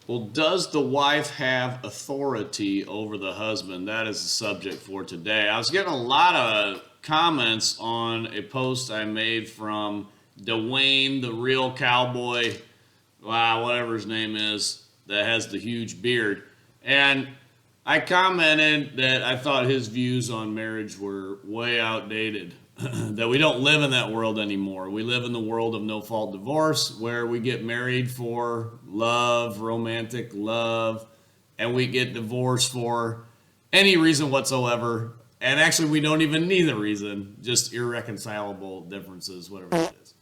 Well, does the wife have authority over the husband? That is the subject for today. I was getting a lot of comments on a post I made from Dwayne, the real cowboy, wow, whatever his name is, that has the huge beard. And I commented that I thought his views on marriage were way outdated. That we don't live in that world anymore. We live in the world of no fault divorce where we get married for love, romantic love, and we get divorced for any reason whatsoever. And actually, we don't even need a reason, just irreconcilable differences, whatever it is.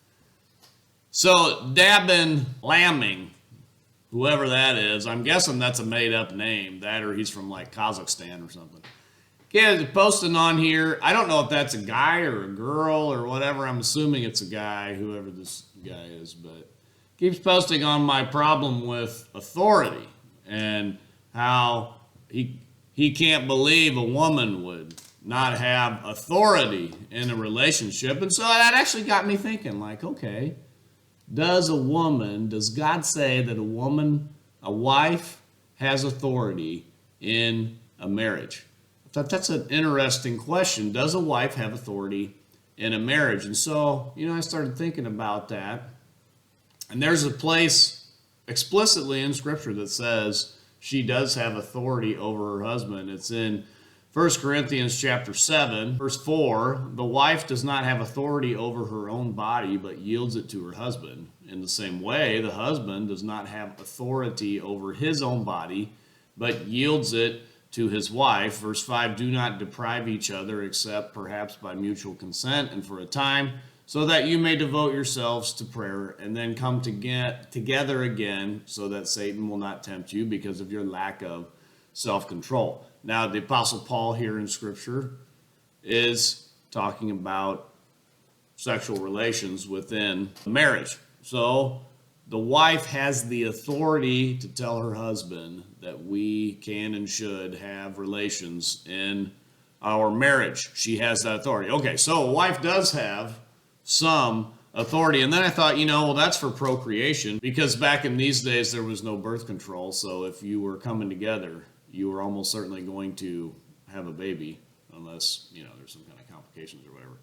So, Dabin Lambing, whoever that is, I'm guessing that's a made up name, that or he's from like Kazakhstan or something. Kid posting on here. I don't know if that's a guy or a girl or whatever. I'm assuming it's a guy, whoever this guy is, but keeps posting on my problem with authority and how he can't believe a woman would not have authority in a relationship. And so that actually got me thinking, like, okay, does God say that a wife has authority in a marriage? I thought that's an interesting question. Does a wife have authority in a marriage? And so, I started thinking about that. And there's a place explicitly in Scripture that says she does have authority over her husband. It's in 1 Corinthians chapter 7, verse 4. The wife does not have authority over her own body, but yields it to her husband. In the same way, the husband does not have authority over his own body, but yields it to his wife. Verse 5, do not deprive each other except perhaps by mutual consent and for a time, so that you may devote yourselves to prayer and then come to get together again so that Satan will not tempt you because of your lack of self-control. Now, the Apostle Paul here in Scripture is talking about sexual relations within marriage. So the wife has the authority to tell her husband that we can and should have relations in our marriage. She has that authority. Okay, so a wife does have some authority. And then I thought, well, that's for procreation, because back in these days there was no birth control. So if you were coming together, you were almost certainly going to have a baby, unless, there's some kind of complications or whatever.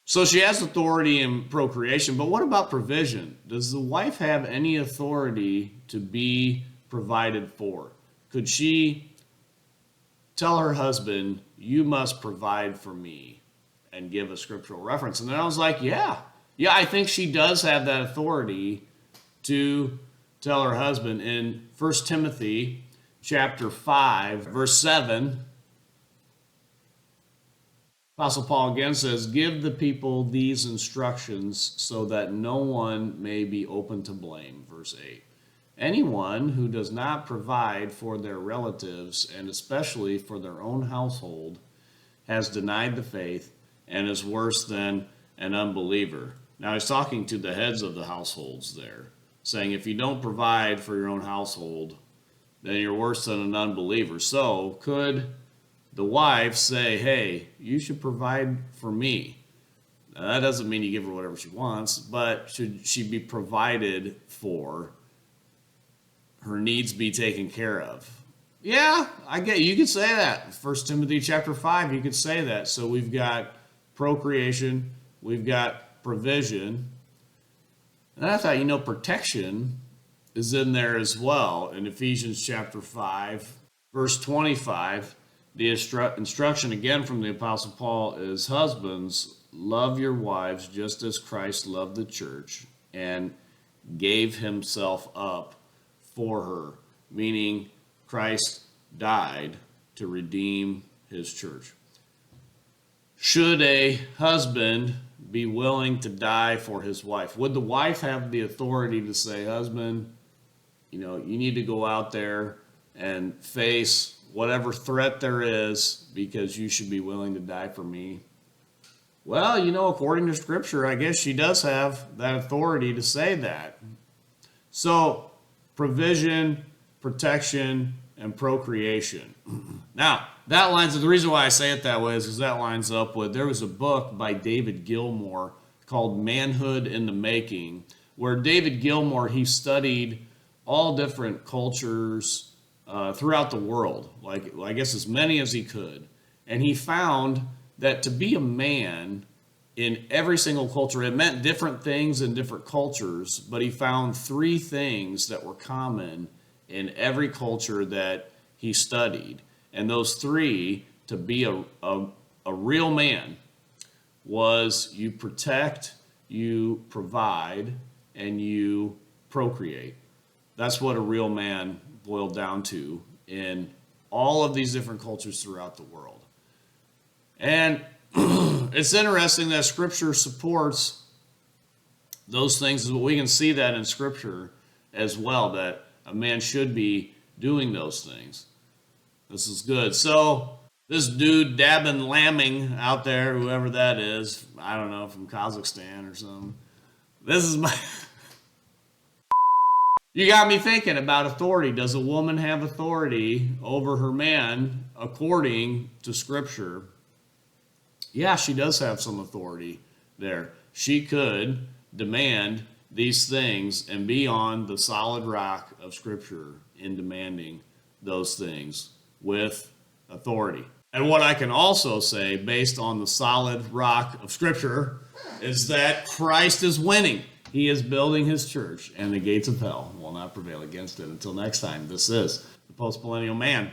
So she has authority in procreation, but what about provision? Does the wife have any authority to be provided for? Could she tell her husband, you must provide for me, and give a scriptural reference? And then I was like, yeah, I think she does have that authority to tell her husband. In 1 Timothy chapter 5, verse 7, Apostle Paul again says, give the people these instructions so that no one may be open to blame. Verse 8. Anyone who does not provide for their relatives, and especially for their own household, has denied the faith and is worse than an unbeliever. Now he's talking to the heads of the households there, saying if you don't provide for your own household, then you're worse than an unbeliever. So could the wife say, hey, you should provide for me? Now, that doesn't mean you give her whatever she wants, but should she be provided for? Her needs be taken care of? Yeah, I get you could say that. 1 Timothy chapter 5, you could say that. So we've got procreation, we've got provision. And I thought, protection is in there as well. In Ephesians chapter 5, verse 25, the instruction again from the Apostle Paul is, husbands, love your wives just as Christ loved the church and gave himself up for her, meaning Christ died to redeem his church. Should a husband be willing to die for his wife? Would the wife have the authority to say, husband, you need to go out there and face whatever threat there is because you should be willing to die for me? Well, according to Scripture, I guess she does have that authority to say that. So, provision, protection, and procreation. Now, the reason why I say it that way is because that lines up with, there was a book by David Gilmour called Manhood in the Making, where David Gilmour, he studied all different cultures throughout the world, like I guess as many as he could. And he found that to be a man in every single culture, it meant different things in different cultures, but he found three things that were common in every culture that he studied. And those three, to be a real man, was you protect, you provide, and you procreate. That's what a real man boiled down to in all of these different cultures throughout the world. And it's interesting that Scripture supports those things. We can see that in Scripture as well, that a man should be doing those things. This is good. So this dude, Dabin Lamming out there, whoever that is, I don't know, from Kazakhstan or something. This is my... You got me thinking about authority. Does a woman have authority over her man according to Scripture? Yeah, she does have some authority there. She could demand these things and be on the solid rock of Scripture in demanding those things with authority. And what I can also say, based on the solid rock of Scripture, is that Christ is winning. He is building his church, and the gates of hell will not prevail against it. Until next time, this is the Post Millennial Man.